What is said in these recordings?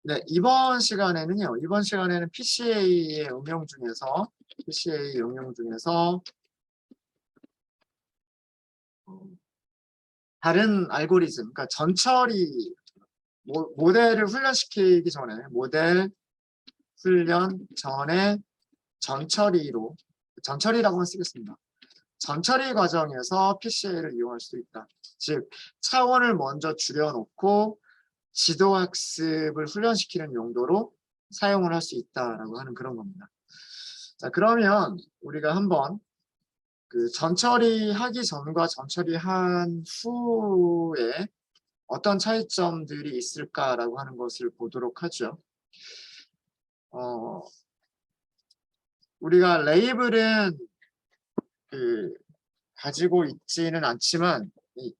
네, 이번 시간에는요. 이번 시간에는 PCA의 응용 중에서 다른 알고리즘, 그러니까 전처리 모델을 훈련시키기 전에 모델 훈련 전에 전처리라고만 쓰겠습니다. 전처리 과정에서 PCA를 이용할 수 있다. 즉 차원을 먼저 줄여놓고 지도학습을 훈련시키는 용도로 사용을 할 수 있다라고 하는 그런 겁니다. 자, 그러면 우리가 한번 그 전처리하기 전과 전처리한 후에 어떤 차이점들이 있을까라고 하는 것을 보도록 하죠. 우리가 레이블은 가지고 있지는 않지만 이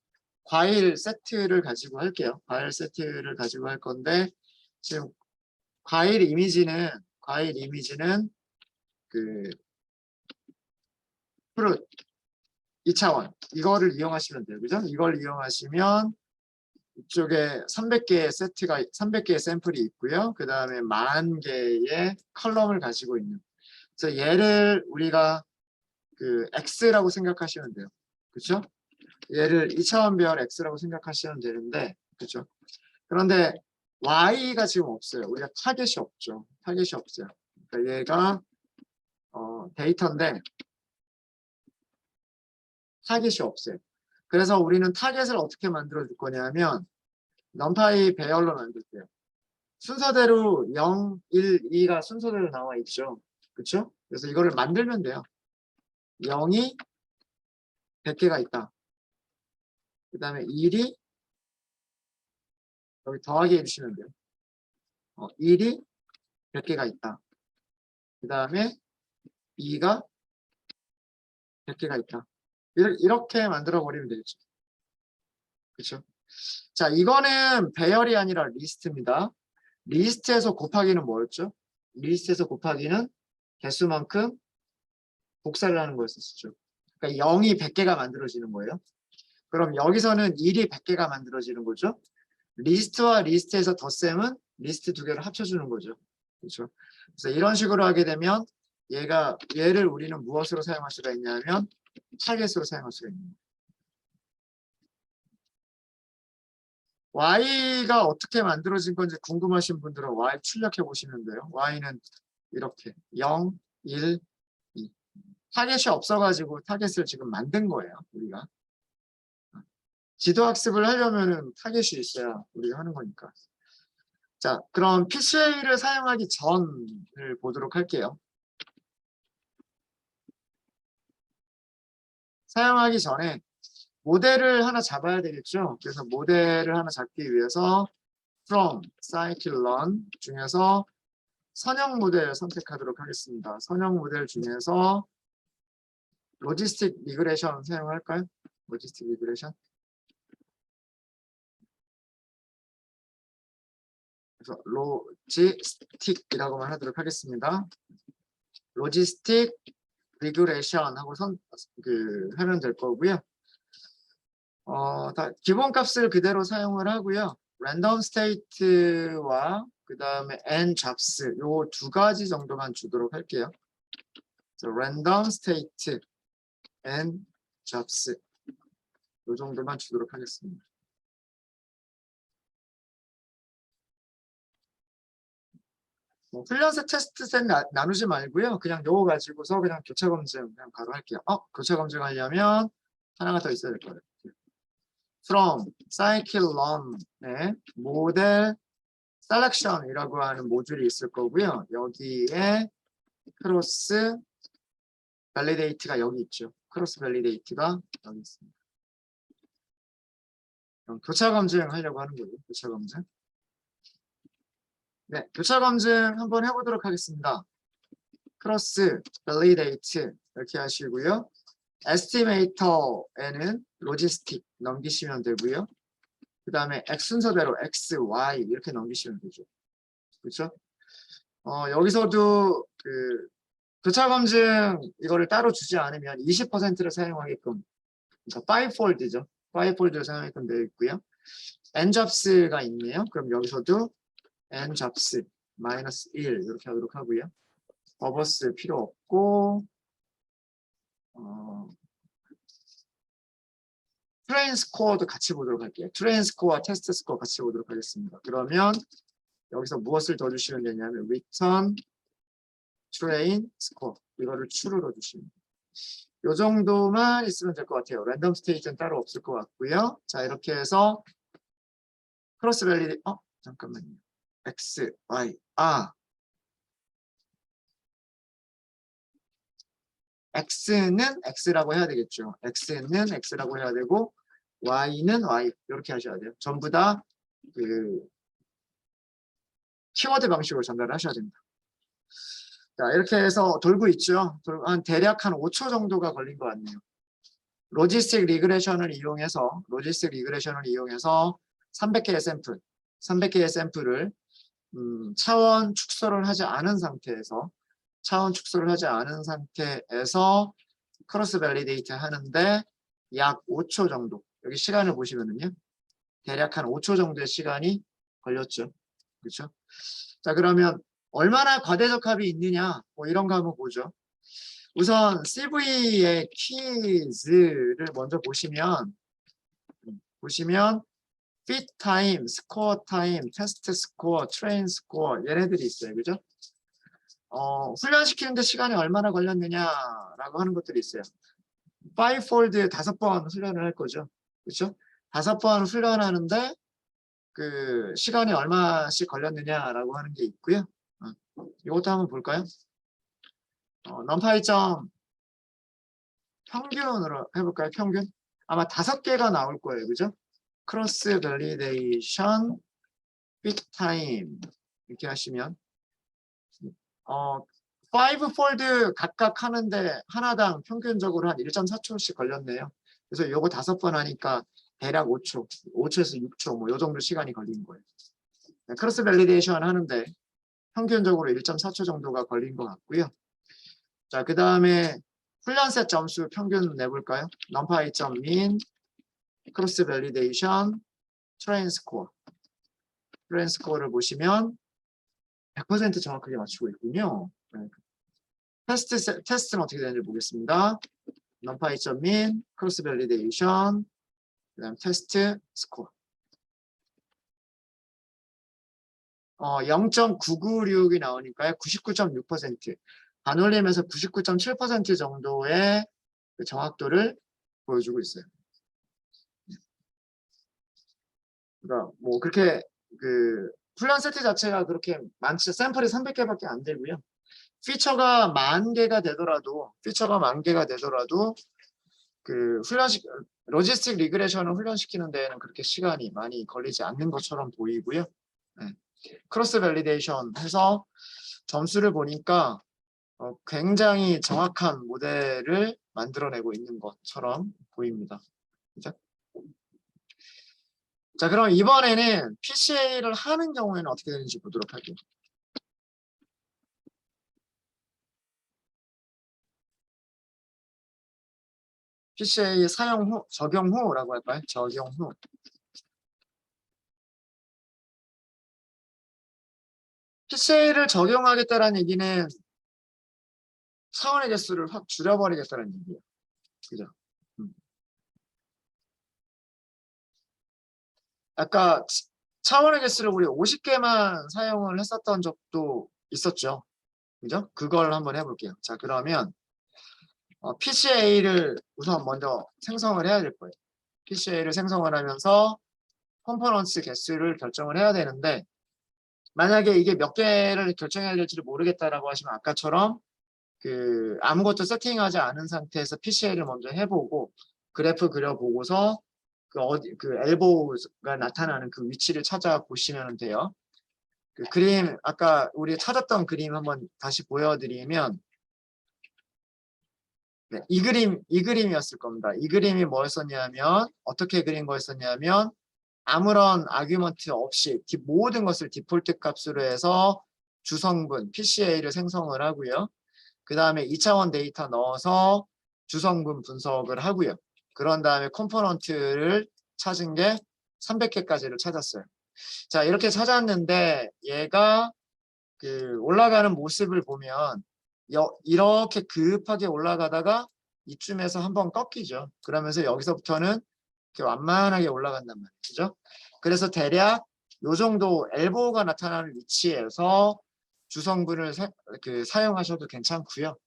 과일 세트를 가지고 할게요. 과일 세트를 가지고 할 건데 지금 과일 이미지는 그 프루트 2차원 이거를 이용하시면 돼요. 그죠? 이걸 이용하시면 이쪽에 300개의 샘플이 있고요. 그 다음에 10,000개의 컬럼을 가지고 있는. 그래서 얘를 우리가 그 X라고 생각하시면 돼요. 그렇죠? 얘를 2차원별 X라고 생각하시면 되는데, 그렇죠? 그런데 Y가 지금 없어요. 우리가 타겟이 없죠. 타겟이 없어요. 그러니까 얘가 데이터인데 타겟이 없어요. 그래서 우리는 타겟을 어떻게 만들어 줄 거냐면 넘파이 배열로 만들게요. 순서대로 0, 1, 2가 순서대로 나와 있죠. 그렇죠? 그래서 이거를 만들면 돼요. 0이 100개가 있다. 그 다음에 1이 여기 더하기 해주시면 돼요. 1이 100개가 있다. 그 다음에 2가 100개가 있다. 이렇게 만들어 버리면 되겠죠. 그렇죠? 자, 이거는 배열이 아니라 리스트입니다. 리스트에서 곱하기는 뭐였죠? 리스트에서 곱하기는 개수만큼 복사를 하는 거였었죠. 그러니까 0이 100개가 만들어지는 거예요. 그럼 여기서는 1이 100개가 만들어지는 거죠. 리스트와 리스트에서 덧셈은 리스트 두 개를 합쳐주는 거죠. 그렇죠? 그래서 이런 식으로 하게 되면 얘를 우리는 무엇으로 사용할 수가 있냐면 타겟으로 사용할 수가 있는 거예요. Y가 어떻게 만들어진 건지 궁금하신 분들은 Y 출력해 보시면 돼요. Y는 이렇게 0, 1, 2. 타겟이 없어가지고 타겟을 지금 만든 거예요. 우리가. 지도학습을 하려면 타겟이 있어야 우리가 하는 거니까. 자, 그럼 PCA를 사용하기 전을 보도록 할게요. 사용하기 전에 모델을 하나 잡아야 되겠죠. 그래서 모델을 하나 잡기 위해서 from scikit-learn 중에서 선형 모델 선택하도록 하겠습니다. 선형 모델 중에서 로지스틱 미그레이션 사용할까요? 로지스틱 미그레이션. 그래서 로지스틱이라고만 하도록 하겠습니다. 로지스틱 리그레이션 하고 하면 될 거고요. 다 기본 값을 그대로 사용을 하고요. 랜덤 스테이트와 그 다음에 n 잡스 요 두 가지 정도만 주도록 할게요. 랜덤 스테이트 n 잡스 요 정도만 주도록 하겠습니다. 훈련세 테스트셋 나누지 말고요. 그냥 요거 가지고서 그냥 교차 검증 그냥 바로 할게요. 교차 검증 하려면 하나가 더 있어야 될 거예요. from scikit-learn의 모델 selection이라고 하는 모듈이 있을 거고요. 여기에 크로스 밸리데이트가 여기 있죠. 크로스 밸리데이트가 여기 있습니다. 그럼 교차 검증 하려고 하는 거예요. 교차 검증. 네, 교차 검증 한번 해보도록 하겠습니다. 크로스 밸리데이트 이렇게 하시고요. 에스티메이터에는 로지스틱 넘기시면 되고요. 그 다음에 X 순서대로 X, Y 이렇게 넘기시면 되죠. 그렇죠? 여기서도 그 교차 검증 이거를 따로 주지 않으면 20%를 사용하게끔, 그러니까 5폴드죠. 5폴드를 사용하게끔 되어 있고요. n잡스가 있네요. 그럼 여기서도 n 잡스 마이너스 1 이렇게 하도록 하고요. 버버스 필요 없고 트레인 스코어도 같이 보도록 할게요. 트레인 스코어와 테스트 스코어 같이 보도록 하겠습니다. 그러면 여기서 무엇을 더 주시면 되냐면 return train score 이거를 true로 주시면 돼요. 이 정도만 있으면 될 것 같아요. 랜덤 스테이트는 따로 없을 것 같고요. 자, 이렇게 해서 크로스 밸리드 잠깐만요. x, y, x는 x라고 해야 되겠죠. x는 x라고 해야 되고 y는 y 이렇게 하셔야 돼요. 전부 다 그 키워드 방식으로 전달을 하셔야 됩니다. 자, 이렇게 해서 돌고 있죠. 대략 한 5초 정도가 걸린 것 같네요. 로지스틱 리그레션을 이용해서 300개의 샘플을 차원 축소를 하지 않은 상태에서 크로스 밸리데이트 하는데 약 5초 정도. 여기 시간을 보시면은요. 대략 한 5초 정도의 시간이 걸렸죠. 그렇죠? 자, 그러면 얼마나 과대적 합이 있느냐? 뭐 이런 거 한번 보죠. 우선 CV의 퀴즈를 먼저 보시면 fit time, score time, test score, train score 얘네들이 있어요. 그죠? 훈련시키는데 시간이 얼마나 걸렸느냐라고 하는 것들이 있어요. 5fold 5번 훈련을 할 거죠. 그렇죠? 5번 훈련하는데 그 시간이 얼마씩 걸렸느냐라고 하는 게 있고요. 이것도 한번 볼까요? 넘파이 점 평균으로 해볼까요? 평균? 아마 5개가 나올 거예요. 그죠? 크로스 밸리데이션, fit time 이렇게 하시면 5폴드 각각 하는데 하나당 평균적으로 한 1.4초씩 걸렸네요. 그래서 요거 5번 하니까 대략 5초에서 6초 뭐 요 정도 시간이 걸린 거예요. 크로스 밸리데이션 하는데 평균적으로 1.4초 정도가 걸린 것 같고요. 자, 그 다음에 훈련셋 점수 평균 내볼까요? 넘파이 점 민, 크로스 밸리데이션, 트레인 스코어를 보시면 100% 정확하게 맞추고 있군요. 네. 테스트는 어떻게 되는지 보겠습니다. 넘파이 점 민, 크로스 밸리데이션, 그 다음 테스트 스코어. 0.996이 나오니까요. 99.6%. 반올림에서 99.7% 정도의 그 정확도를 보여주고 있어요. 그러니까 뭐 그렇게 그 훈련 세트 자체가 그렇게 많지 샘플이 300개밖에 안 되고요. 피처가 10,000개가 되더라도 그 로지스틱 리그레션을 훈련시키는 데에는 그렇게 시간이 많이 걸리지 않는 것처럼 보이고요. 네. 크로스 밸리데이션 해서 점수를 보니까 굉장히 정확한 모델을 만들어내고 있는 것처럼 보입니다. 그죠? 자, 그럼 이번에는 PCA를 하는 경우에는 어떻게 되는지 보도록 할게요. PCA 사용 후, 적용 후라고 할까요? 적용 후. PCA를 적용하겠다는 얘기는 차원의 개수를 확 줄여버리겠다는 얘기예요. 그죠? 아까 차원의 개수를 우리 50개만 사용을 했었던 적도 있었죠. 그죠? 그걸 한번 해볼게요. 자, 그러면 PCA를 우선 먼저 생성을 해야 될 거예요. PCA를 생성을 하면서 컴포넌츠 개수를 결정을 해야 되는데 만약에 이게 몇 개를 결정해야 될지를 모르겠다라고 하시면 아까처럼 그 아무것도 세팅하지 않은 상태에서 PCA를 먼저 해보고 그래프 그려보고서 그 엘보가 나타나는 그 위치를 찾아보시면 돼요. 그 그림 아까 우리 찾았던 그림 한번 다시 보여드리면 네, 이 그림이었을 겁니다. 이 그림이 뭐였었냐면 어떻게 그린 거였었냐면 아무런 아규먼트 없이 모든 것을 디폴트 값으로 해서 주성분 PCA를 생성을 하고요. 그 다음에 2차원 데이터 넣어서 주성분 분석을 하고요. 그런 다음에 컴포넌트를 찾은 게 300개까지를 찾았어요. 자, 이렇게 찾았는데 얘가 그 올라가는 모습을 보면 이렇게 급하게 올라가다가 이쯤에서 한번 꺾이죠. 그러면서 여기서부터는 이렇게 완만하게 올라간단 말이죠. 그래서 대략 요 정도 엘보가 나타나는 위치에서 주성분을 사용하셔도 괜찮고요.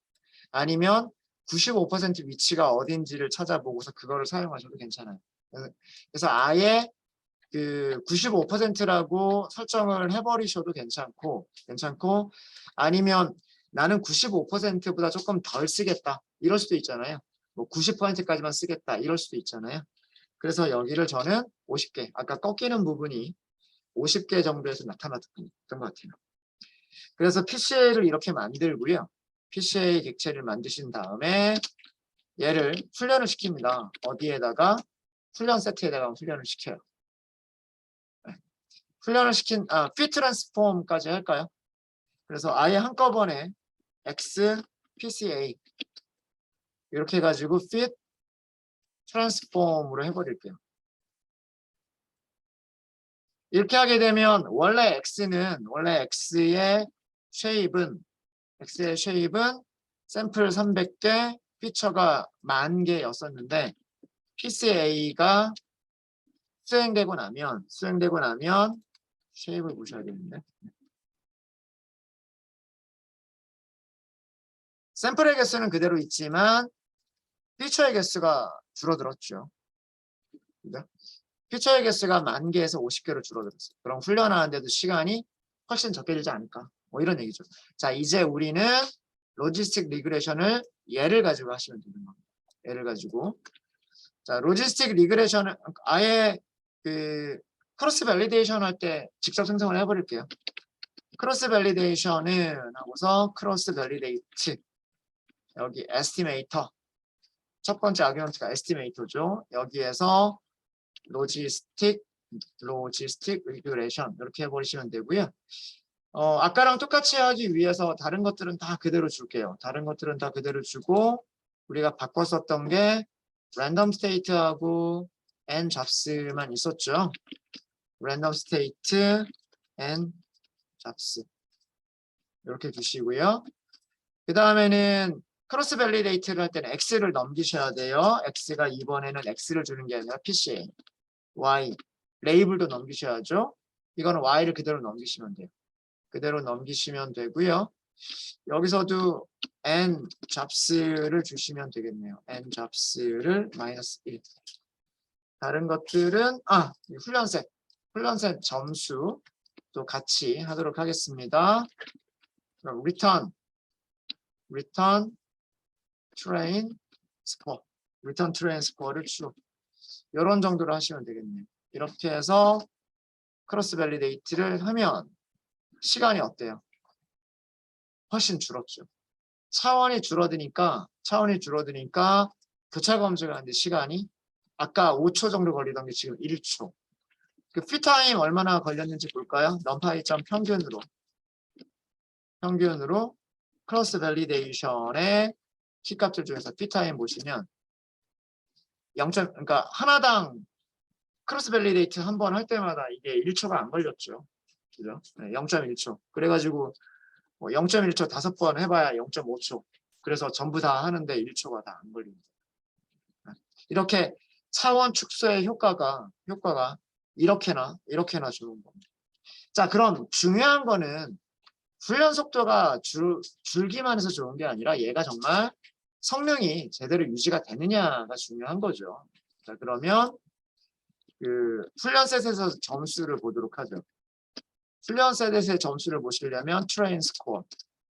아니면 95% 위치가 어딘지를 찾아보고서 그거를 사용하셔도 괜찮아요. 그래서 아예 그 95%라고 설정을 해버리셔도 괜찮고 아니면 나는 95%보다 조금 덜 쓰겠다 이럴 수도 있잖아요. 뭐 90%까지만 쓰겠다 이럴 수도 있잖아요. 그래서 여기를 저는 50개 아까 꺾이는 부분이 50개 정도에서 나타났던 것 같아요. 그래서 PCA를 이렇게 만들고요. PCA 객체를 만드신 다음에 얘를 훈련을 시킵니다. 어디에다가 훈련 세트에다가 훈련을 시켜요. 훈련을 시킨 fit transform까지 할까요? 그래서 아예 한꺼번에 x PCA 이렇게 해가지고 fit transform으로 해버릴게요. 이렇게 하게 되면 원래 x의 쉐입은 샘플 300개, 피처가 10,000개였었는데 PCA가 수행되고 나면 쉐입을 보셔야 되는데 샘플의 개수는 그대로 있지만 피처의 개수가 줄어들었죠. 그죠? 피처의 개수가 10,000개에서 50개로 줄어들었어요. 그럼 훈련하는데도 시간이 훨씬 적게 들지 않을까? 뭐 이런 얘기죠. 자, 이제 우리는 로지스틱 리그레션을 얘를 가지고 하시면 되는 겁니다. 얘를 가지고. 자, 로지스틱 리그레션을 아예 그 크로스 밸리데이션 할 때 직접 생성을 해버릴게요. 크로스 밸리데이션은 하고서 크로스 밸리데이트 여기 에스티메이터 첫 번째 아규먼트가 에스티메이터죠. 여기에서 로지스틱 리그레션 이렇게 해버리시면 되고요. 아까랑 똑같이 하기 위해서 다른 것들은 다 그대로 줄게요. 다른 것들은 다 그대로 주고 우리가 바꿨었던 게 랜덤 스테이트하고 n 잡스만 있었죠. 랜덤 스테이트 n 잡스 이렇게 주시고요. 그 다음에는 크로스 밸리데이트를 할 때는 x를 넘기셔야 돼요. x가 이번에는 x를 주는 게 아니라 PCA y 레이블도 넘기셔야죠. 이거는 y를 그대로 넘기시면 돼요. 그대로 넘기시면 되고요. 여기서도 n 잡스를 주시면 되겠네요. n 잡스를 -1. 다른 것들은 훈련셋 점수 또 같이 하도록 하겠습니다. 그럼 return train score를 추 이런 정도로 하시면 되겠네요. 이렇게 해서 크로스 밸리데이트를 하면 시간이 어때요? 훨씬 줄었죠. 차원이 줄어드니까 교차 검증을 하는데 시간이 아까 5초 정도 걸리던 게 지금 1초. 그 피타임 얼마나 걸렸는지 볼까요? 넘파이 점 평균으로 크로스 밸리데이션의 키값들 중에서 피타임 보시면 0. 그러니까 하나당 크로스 밸리데이트 한 번 할 때마다 이게 1초가 안 걸렸죠. 그죠? 네, 0.1초. 그래가지고 0.1초 5번 해봐야 0.5초. 그래서 전부 다 하는데 1초가 다 안 걸립니다. 이렇게 차원 축소의 효과가 이렇게나 좋은 겁니다. 자, 그럼 중요한 거는 훈련 속도가 줄기만 해서 좋은 게 아니라 얘가 정말 성능이 제대로 유지가 되느냐가 중요한 거죠. 자, 그러면 그 훈련셋에서 점수를 보도록 하죠. 훈련셋에서의 점수를 보시려면 트레인 스코어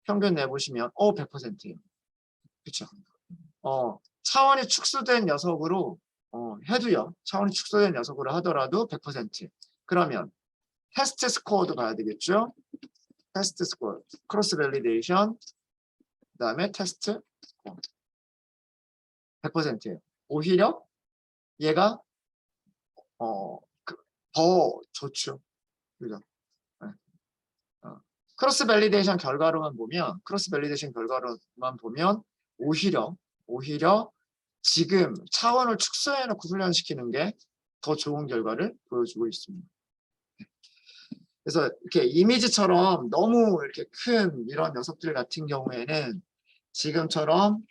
평균 내보시면 100%예요. 그렇죠? 차원이 축소된 녀석으로 해도요. 차원이 축소된 녀석으로 하더라도 100%. 그러면 테스트 스코어도 봐야 되겠죠? 테스트 스코어, 크로스 밸리데이션, 그 다음에 테스트 스코어. 100%예요. 오히려 얘가 더 좋죠. 그죠? 네. 크로스 밸리데이션 결과로만 보면 오히려 지금 차원을 축소해놓고 훈련시키는 게 더 좋은 결과를 보여주고 있습니다. 그래서 이렇게 이미지처럼 너무 이렇게 큰 이런 녀석들 같은 경우에는 지금처럼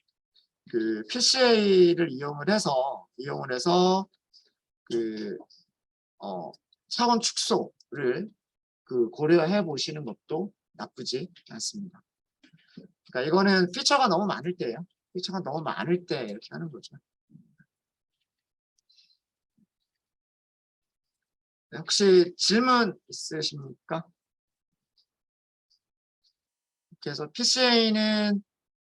그 PCA를 이용을 해서 그 차원 축소를 그 고려해 보시는 것도 나쁘지 않습니다. 그러니까 이거는 피처가 너무 많을 때예요. 피처가 너무 많을 때 이렇게 하는 거죠. 네, 혹시 질문 있으십니까? 그래서 PCA는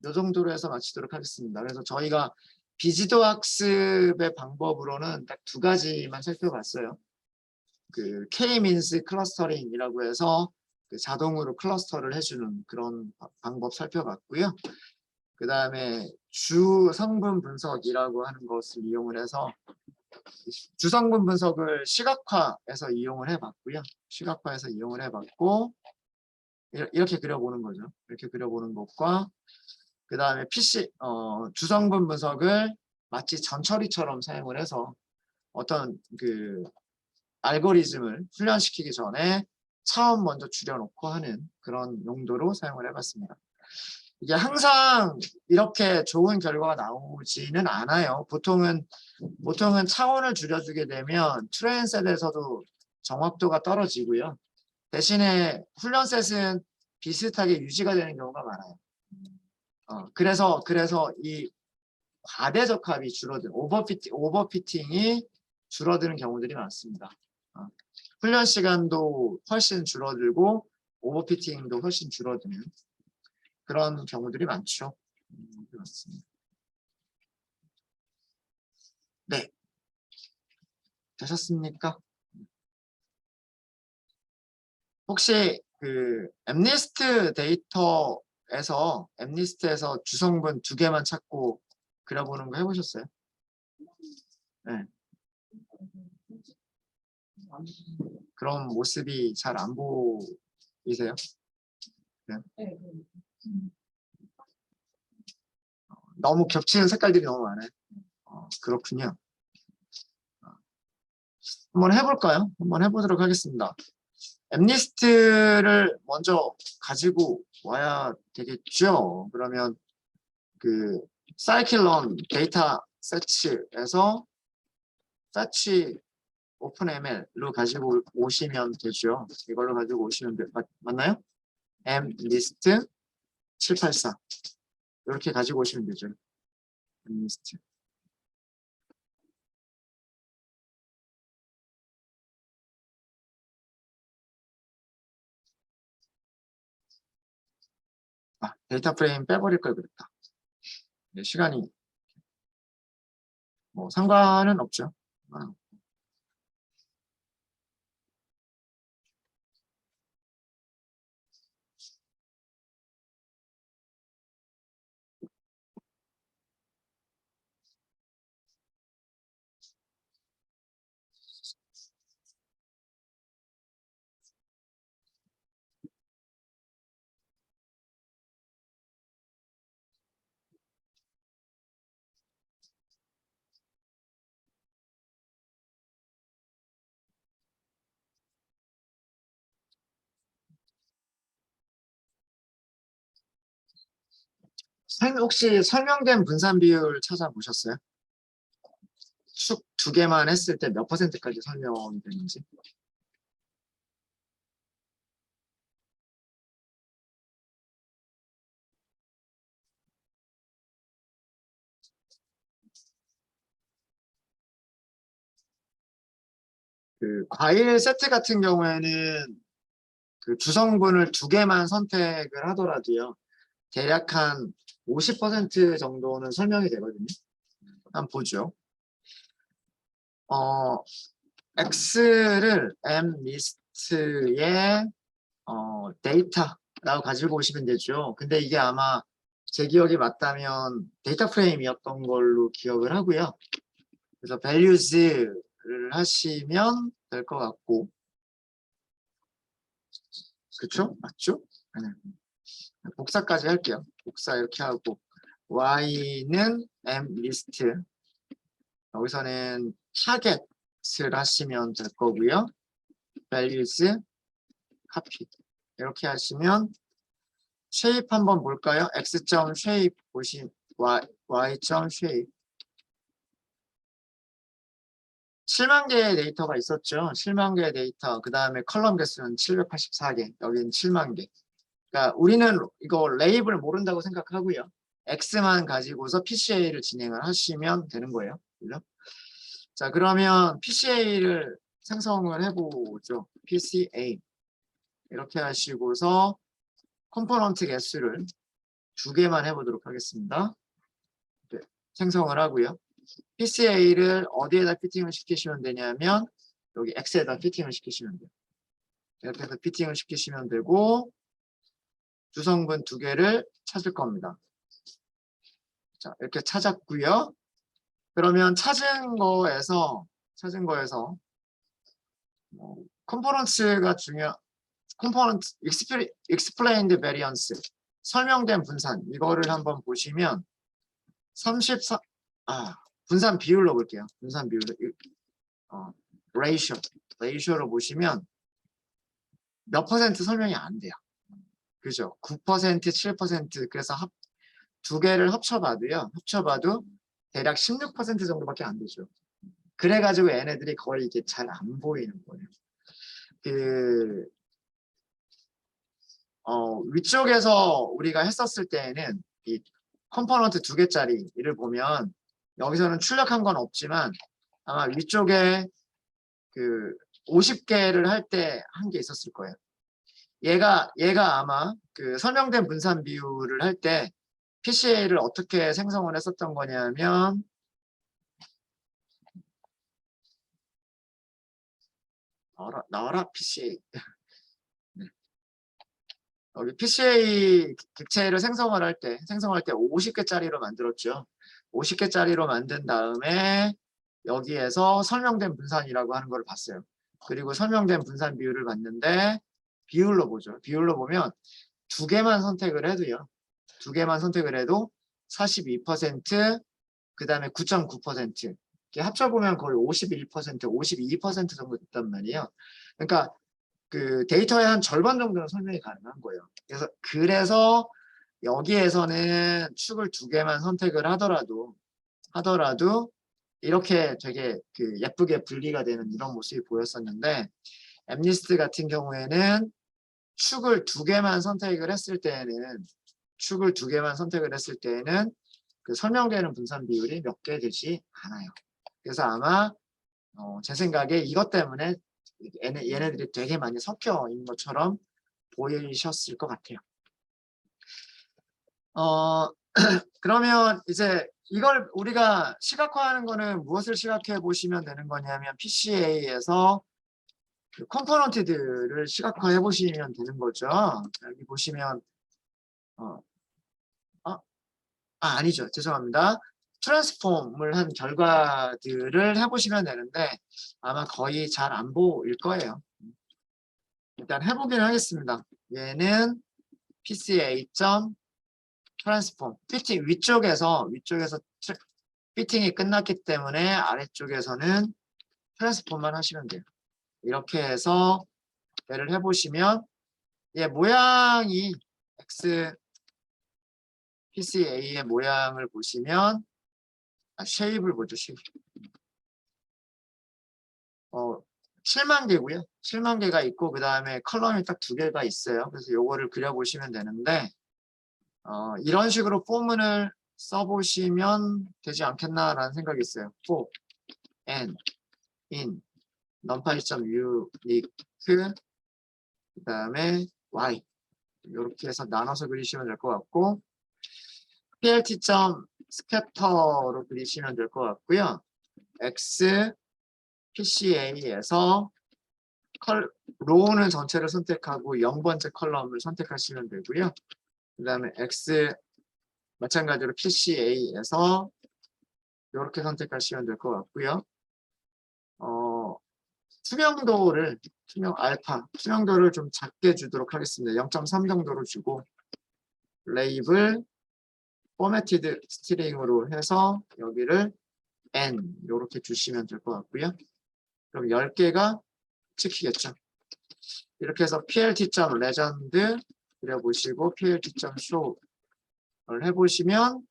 이 정도로 해서 마치도록 하겠습니다. 그래서 저희가 비지도 학습의 방법으로는 딱 두 가지만 살펴봤어요. 그 K-means 클러스터링이라고 해서 그 자동으로 클러스터를 해주는 그런 방법 살펴봤고요. 그 다음에 주 성분 분석이라고 하는 것을 이용을 해서 주성분 분석을 시각화해서 이용을 해봤고요. 시각화해서 이용을 해봤고 이렇게 그려보는 거죠. 이렇게 그려보는 것과 그 다음에 주성분 분석을 마치 전처리처럼 사용을 해서 어떤 그 알고리즘을 훈련시키기 전에 차원 먼저 줄여놓고 하는 그런 용도로 사용을 해봤습니다. 이게 항상 이렇게 좋은 결과가 나오지는 않아요. 보통은 차원을 줄여주게 되면 트레인셋에서도 정확도가 떨어지고요. 대신에 훈련셋은 비슷하게 유지가 되는 경우가 많아요. 그래서 이 과대적합이 오버피팅이 줄어드는 경우들이 많습니다. 훈련 시간도 훨씬 줄어들고 오버피팅도 훨씬 줄어드는 그런 경우들이 많죠. 그렇습니다. 네, 되셨습니까? 혹시 그 엠니스트에서 주성분 2개만 찾고 그려보는 거 해보셨어요? 네. 그런 모습이 잘 안 보이세요? 네. 너무 겹치는 색깔들이 너무 많아요. 그렇군요. 한번 해볼까요? 한번 해보도록 하겠습니다. 엠니스트를 먼저 가지고 와야 되겠죠. 그러면 그 사이클론 데이터 세치에서 세치 오픈ML로 가지고 오시면 되죠. 이걸로 가지고 오시면 맞나요? 엠리스트 784 이렇게 가지고 오시면 되죠. 엠리스트. 데이터 프레임 빼버릴 걸 그랬다. 네, 시간이 뭐 상관은 없죠. 혹시 설명된 분산 비율 찾아보셨어요? 축 2개만 했을 때 몇 %까지 설명이 되는지. 그 과일 세트 같은 경우에는 그 주성분을 2개만 선택을 하더라도요. 대략 한 50% 정도는 설명이 되거든요. 한번 보죠. X를 m리스트의 데이터라고 가지고 오시면 되죠. 근데 이게 아마 제 기억이 맞다면 데이터 프레임이었던 걸로 기억을 하고요. 그래서 values를 하시면 될 것 같고, 그쵸? 맞죠? 네. 복사까지 할게요. 복사 이렇게 하고 y는 m리스트 여기서는 타겟을 하시면 될 거고요. values copy. 이렇게 하시면 shape 한번 볼까요? x.shape 보시 y.shape 7만 개의 데이터가 있었죠. 7만 개의 데이터. 그 다음에 컬럼 개수는 784개. 여기는 7만 개. 그러니까 우리는 이거 레이블 모른다고 생각하고요. X만 가지고서 PCA를 진행을 하시면 되는 거예요. 그죠? 자, 그러면 PCA를 생성을 해보죠. PCA. 이렇게 하시고서 컴포넌트 개수를 2개만 해보도록 하겠습니다. 네, 생성을 하고요. PCA를 어디에다 피팅을 시키시면 되냐면 여기 X에다 피팅을 시키시면 돼요. 이렇게 해서 피팅을 시키시면 되고 주성분 2개를 찾을 겁니다. 자, 이렇게 찾았고요. 그러면 찾은 거에서 컴포넌트가 컴포넌트 explained variance 설명된 분산 이거를 한번 보시면 34 분산 비율로 볼게요. 분산 비율로 레이쇼로 보시면 몇 퍼센트 설명이 안 돼요. 그죠? 9%, 7% 그래서 2개를 합쳐봐도 대략 16% 정도밖에 안 되죠. 그래가지고 얘네들이 거의 이게 잘 안 보이는 거예요. 위쪽에서 우리가 했었을 때에는 이 컴포넌트 2개짜리를 보면 여기서는 출력한 건 없지만 아마 위쪽에 50개를 할 때 한 게 있었을 거예요. 얘가 아마 설명된 분산 비율을 할 때 PCA를 어떻게 생성을 했었던 거냐면 나와라 PCA. 네. 여기 PCA 객체를 생성할 때 50개짜리로 만들었죠. 50개짜리로 만든 다음에 여기에서 설명된 분산이라고 하는 걸 봤어요. 그리고 설명된 분산 비율을 봤는데 비율로 보죠. 비율로 보면 2개만 선택을 해도요. 2개만 선택을 해도 42%, 그 다음에 9.9%. 이렇게 합쳐보면 거의 51%, 52% 정도 됐단 말이에요. 그러니까 데이터의 한 절반 정도는 설명이 가능한 거예요. 그래서 여기에서는 축을 2개만 선택을 하더라도 이렇게 되게 예쁘게 분리가 되는 이런 모습이 보였었는데 엠니스트 같은 경우에는 축을 2개만 선택을 했을 때에는 설명되는 분산 비율이 몇 개 되지 않아요. 그래서 아마 제 생각에 이것 때문에 얘네들이 되게 많이 섞여 있는 것처럼 보이셨을 것 같아요. 그러면 이제 이걸 우리가 시각화하는 거는 무엇을 시각해 보시면 되는 거냐면 PCA에서 컴포넌트들을 시각화해 보시면 되는 거죠. 여기 보시면 아니죠. 죄송합니다. 트랜스폼을 한 결과들을 해보시면 되는데 아마 거의 잘 안 보일 거예요. 일단 해보긴 하겠습니다. 얘는 PCA. 트랜스폼. 피팅 위쪽에서 피팅이 끝났기 때문에 아래쪽에서는 트랜스폼만 하시면 돼요. 이렇게 해서 얘를 해보시면 얘 모양이 PCA의 모양을 보시면 쉐입을 보죠. 쉐입. 7만 개고요. 7만 개가 있고 그 다음에 컬럼이 딱 2개가 있어요. 그래서 요거를 그려보시면 되는데 이런 식으로 포문을 써보시면 되지 않겠나라는 생각이 있어요. for, and, in, numpy.unique, 그 다음에 y 이렇게 해서 나눠서 그리시면 될 것 같고 plt.scatter로 그리시면 될 것 같고요. x, PCA에서 로우는 전체를 선택하고 0번째 컬럼을 선택하시면 되고요. 그 다음에 x 마찬가지로 PCA에서 이렇게 선택하시면 될 것 같고요. 투명도를 좀 작게 주도록 하겠습니다. 0.3 정도로 주고 레이블 포매티드 스트링으로 해서 여기를 n 이렇게 주시면 될 것 같고요. 그럼 10개가 찍히겠죠. 이렇게 해서 plt.legend 그려보시고 plt.show를 해보시면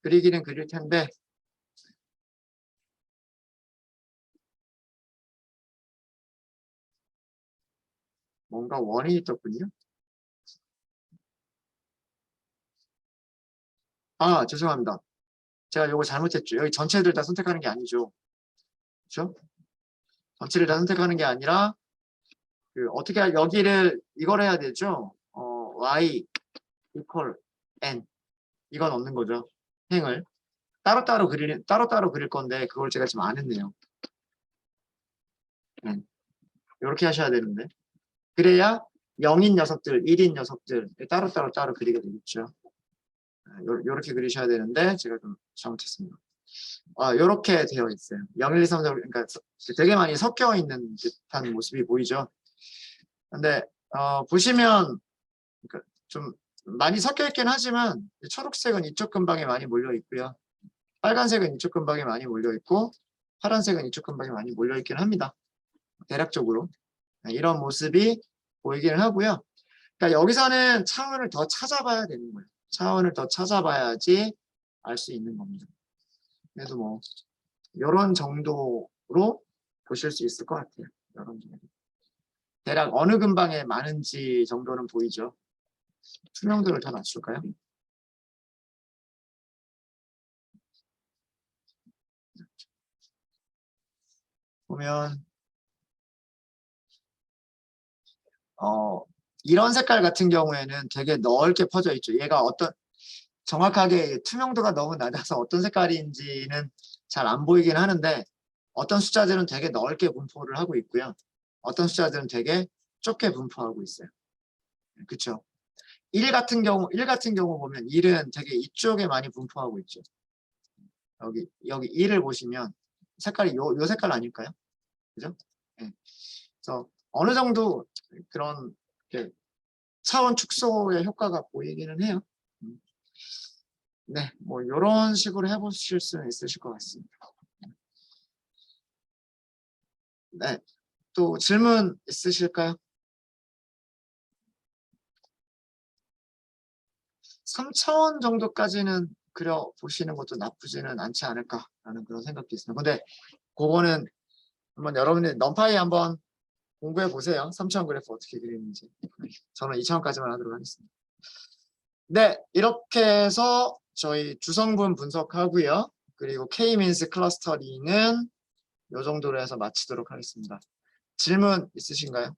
그리기는 그릴 텐데 뭔가 원인이 떴군요. 아, 죄송합니다. 제가 요거 잘못했죠. 여기 전체들 다 선택하는 게 아니죠. 그렇죠? 전체를 다 선택하는 게 아니라 어떻게 여기를 이걸 해야 되죠. y equal n 이건 없는 거죠. 행을 따로따로 그릴 건데 그걸 제가 지금 안 했네요. 이렇게 하셔야 되는데 그래야 0인 녀석들, 1인 녀석들 따로 그리게 되겠죠. 요렇게 그리셔야 되는데 제가 좀 잘못했습니다. 요렇게 되어 있어요. 0, 1, 2, 3, 4, 그러니까 되게 많이 섞여 있는 듯한 모습이 보이죠. 근데 보시면 그러니까 좀 많이 섞여 있긴 하지만 초록색은 이쪽 근방에 많이 몰려 있고요. 빨간색은 이쪽 근방에 많이 몰려 있고 파란색은 이쪽 근방에 많이 몰려 있긴 합니다. 대략적으로 이런 모습이 보이기는 하고요. 그러니까 여기서는 차원을 더 찾아봐야 되는 거예요. 차원을 더 찾아봐야지 알 수 있는 겁니다. 그래도 뭐 이런 정도로 보실 수 있을 것 같아요. 이런 정도. 대략 어느 근방에 많은지 정도는 보이죠. 투명도를 더 낮출까요? 보면 이런 색깔 같은 경우에는 되게 넓게 퍼져 있죠. 얘가 정확하게 투명도가 너무 낮아서 어떤 색깔인지는 잘 안 보이긴 하는데 어떤 숫자들은 되게 넓게 분포를 하고 있고요. 어떤 숫자들은 되게 좁게 분포하고 있어요. 그렇죠? 1 같은 경우 보면 1은 되게 이쪽에 많이 분포하고 있죠. 여기 1을 보시면 색깔이 요 색깔 아닐까요? 그죠? 네. 그래서 어느 정도 그런 차원 축소의 효과가 보이기는 해요. 네, 뭐 이런 식으로 해보실 수는 있으실 것 같습니다. 네, 또 질문 있으실까요? 3차원 정도까지는 그려보시는 것도 나쁘지는 않지 않을까라는 그런 생각도 있습니다. 근데 그거는 한번 여러분들 넘파이 한번 공부해 보세요. 3차원 그래프 어떻게 그리는지. 저는 2차원까지만 하도록 하겠습니다. 네, 이렇게 해서 저희 주성분 분석하고요. 그리고 K-means 클러스터링은 이 정도로 해서 마치도록 하겠습니다. 질문 있으신가요?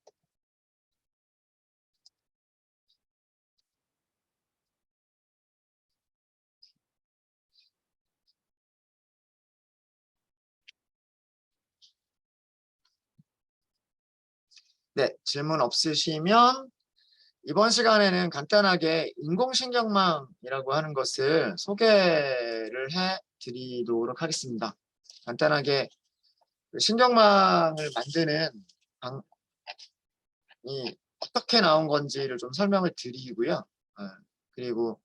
네, 질문 없으시면 이번 시간에는 간단하게 인공신경망이라고 하는 것을 소개를 해 드리도록 하겠습니다. 간단하게 신경망을 만드는 방이 어떻게 나온 건지를 좀 설명을 드리고요. 그리고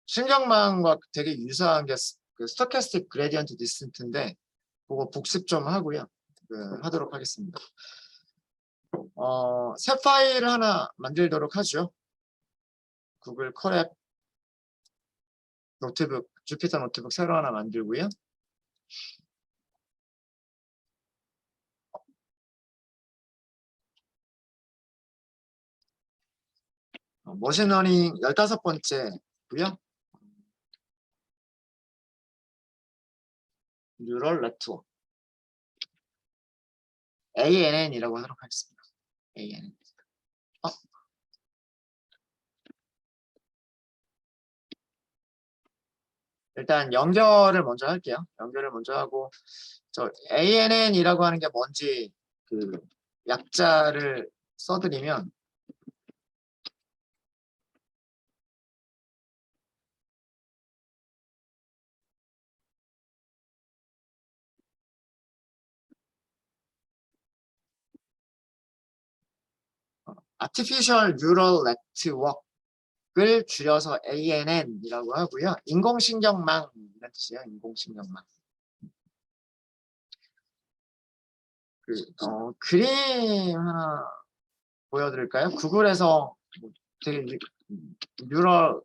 신경망과 되게 유사한 게 스토캐스틱 그레디언트 디스턴트인데 그거 복습 좀 하고요. 하도록 하겠습니다. 새 파일을 하나 만들도록 하죠. 구글 컬앱 노트북, 주피터 노트북 새로 하나 만들고요. 머신러닝 15번째고요. 뉴럴 네트워크 ANN이라고 하도록 하겠습니다. ANN. 일단 연결을 먼저 할게요. 연결을 먼저 하고 저 ANN이라고 하는 게 뭔지 그 약자를 써드리면 Artificial Neural Network을 줄여서 ANN이라고 하고요. 인공신경망 이런 뜻이에요. 인공신경망. 그림 하나 보여드릴까요? 구글에서 되게 뉴럴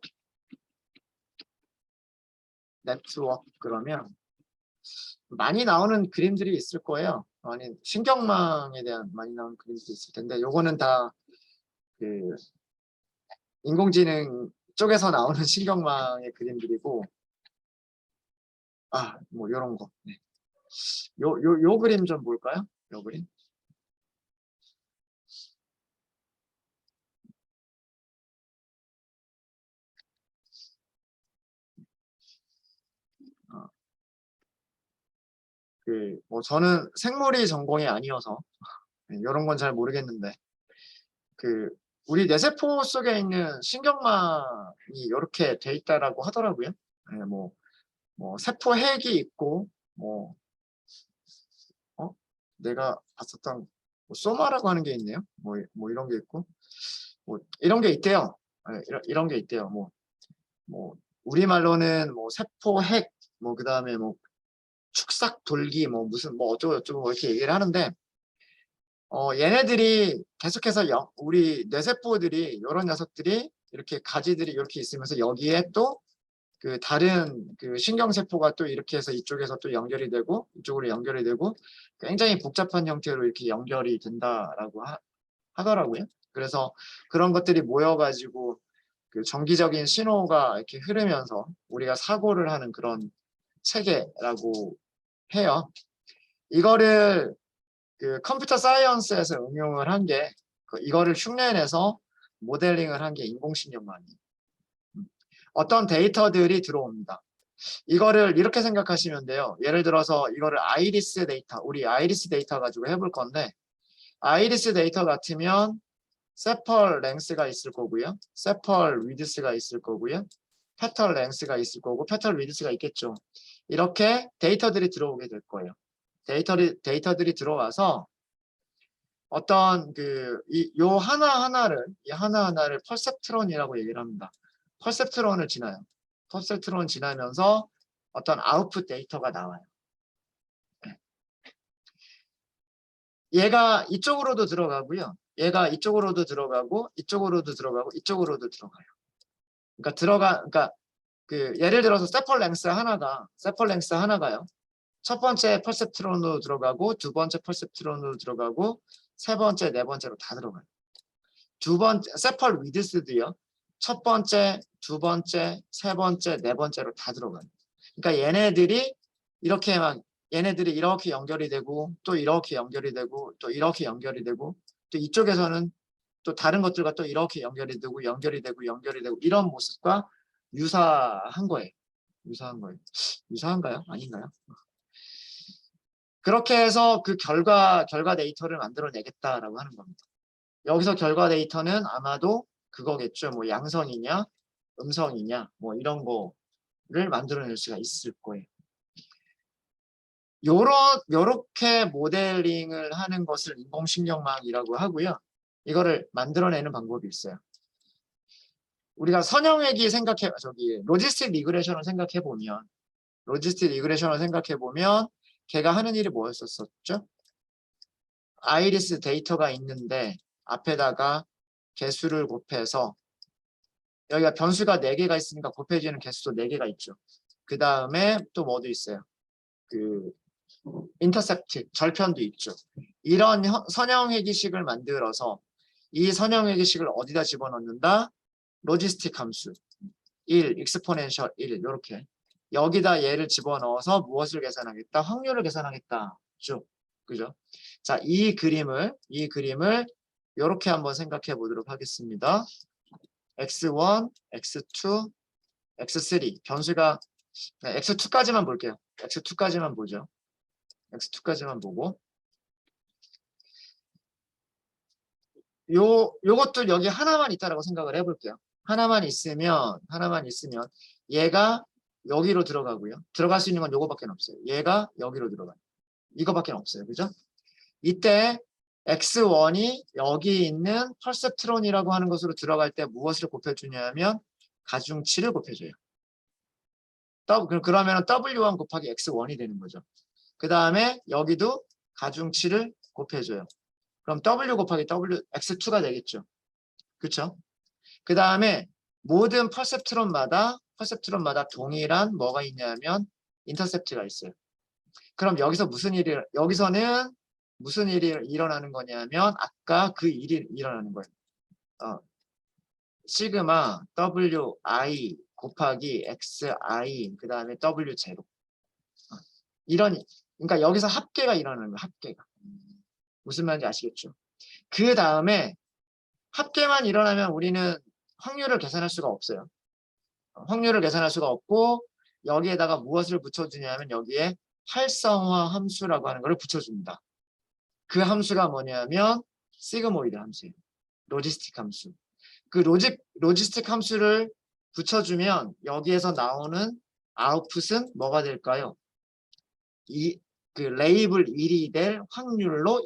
네트워크 그러면 많이 나오는 그림들이 있을 거예요. 아니 신경망에 대한 많이 나오는 그림들이 있을 텐데 요거는 다 그 인공지능 쪽에서 나오는 신경망의 그림들이고 뭐 요런 거. 네. 요 그림 좀 볼까요? 요 그림. 어, 뭐 저는 생물이 전공이 아니어서 이런 건 잘 모르겠는데 우리 뇌세포 속에 있는 신경망이 이렇게 돼 있다라고 하더라고요. 네, 뭐 세포 핵이 있고 뭐 내가 봤었던 소마라고 하는 게 있네요. 뭐 이런 게 있고 뭐 이런 게 있대요. 네, 이런 게 있대요. 뭐 우리말로는 뭐 세포 핵, 뭐 그다음에 뭐 축삭 돌기, 뭐 무슨 뭐 어쩌고 저쩌고 뭐 이렇게 얘기를 하는데 얘네들이 계속해서 우리 뇌세포들이 이런 녀석들이 이렇게 가지들이 이렇게 있으면서 여기에 또 다른 신경세포가 또 이렇게 해서 이쪽에서 또 연결이 되고 이쪽으로 연결이 되고 굉장히 복잡한 형태로 이렇게 연결이 된다라고 하더라고요. 그래서 그런 것들이 모여가지고 정기적인 신호가 이렇게 흐르면서 우리가 사고를 하는 그런 체계라고 해요. 이거를 컴퓨터 사이언스에서 응용을 한 게 이거를 흉내내서 모델링을 한 게 인공신경망이에요. 어떤 데이터들이 들어옵니다. 이거를 이렇게 생각하시면 돼요. 예를 들어서 이거를 아이리스 데이터, 우리 아이리스 데이터 가지고 해볼 건데 아이리스 데이터 같으면 세펄 랭스가 있을 거고요. 세펄 위드스가 있을 거고요. 페털 랭스가 있을 거고 페털 위드스가 있겠죠. 이렇게 데이터들이 들어오게 될 거예요. 데이터들이 들어와서 어떤 요 하나하나를 퍼셉트론이라고 얘기를 합니다. 퍼셉트론을 지나요. 퍼셉트론 지나면서 어떤 아웃풋 데이터가 나와요. 얘가 이쪽으로도 들어가고요. 얘가 이쪽으로도 들어가고 이쪽으로도 들어가고 이쪽으로도 들어가요. 그러니까 예를 들어서 세펄 랭스 하나가요. 첫 번째 퍼셉트론으로 들어가고 두 번째 퍼셉트론으로 들어가고 세 번째, 네 번째로 다 들어가요. 두 번째 세펄 위드스도요. 첫 번째, 두 번째, 세 번째, 네 번째로 다 들어가요. 그러니까 얘네들이 이렇게 연결이 되고 또 이렇게 연결이 되고 또 이렇게 연결이 되고 또 이쪽에서는 또 다른 것들과 또 이렇게 연결이 되고 이런 모습과 유사한 거예요. 유사한가요? 아닌가요? 그렇게 해서 결과 데이터를 만들어내겠다라고 하는 겁니다. 여기서 결과 데이터는 아마도 그거겠죠. 뭐 양성이냐, 음성이냐, 뭐 이런 거를 만들어낼 수가 있을 거예요. 요렇게 모델링을 하는 것을 인공신경망이라고 하고요. 이거를 만들어내는 방법이 있어요. 우리가 선형회귀 로지스틱 리그레션을 생각해 보면 걔가 하는 일이 뭐였었죠? 아이리스 데이터가 있는데 앞에다가 개수를 곱해서 여기가 변수가 4개가 있으니까 곱해지는 개수도 4개가 있죠. 그 다음에 또 뭐도 있어요. 인터셉트, 절편도 있죠. 이런 선형회귀식을 만들어서 이 선형회귀식을 어디다 집어넣는다? 로지스틱 함수 1, 익스포넨셜 1 이렇게 여기다 얘를 집어넣어서 무엇을 계산하겠다? 확률을 계산하겠다. 그죠? 자, 이 그림을 이렇게 한번 생각해 보도록 하겠습니다. x1, x2, x3 변수가 x2까지만 볼게요. x2까지만 보죠. x2까지만 보고 요것도 여기 하나만 있다라고 생각을 해볼게요. 하나만 있으면 얘가 여기로 들어가고요. 들어갈 수 있는 건 요거밖에 없어요. 얘가 여기로 들어가요. 이거밖에 없어요. 그죠? 이때 x1이 여기 있는 퍼셉트론이라고 하는 것으로 들어갈 때 무엇을 곱해주냐면 가중치를 곱해줘요. 그러면 w1 곱하기 x1이 되는 거죠. 그 다음에 여기도 가중치를 곱해줘요. 그럼 W 곱하기 W X2가 되겠죠. 그쵸? 그 다음에 모든 퍼셉트론마다 동일한 뭐가 있냐면 인터셉트가 있어요. 그럼 여기서는 무슨 일이 일어나는 거냐면 아까 그 일이 일어나는 거예요. 시그마 WI 곱하기 XI 그 다음에 W0 그러니까 여기서 합계가 일어나는 거예요. 합계가. 무슨 말인지 아시겠죠? 그 다음에 합계만 일어나면 우리는 확률을 계산할 수가 없어요. 확률을 계산할 수가 없고 여기에다가 무엇을 붙여주냐면 여기에 활성화 함수라고 하는 것을 붙여줍니다. 그 함수가 뭐냐면 시그모이드 함수예요. 로지스틱 함수. 그 로지스틱 함수를 붙여주면 여기에서 나오는 아웃풋은 뭐가 될까요? 그 레이블 1이 될 확률로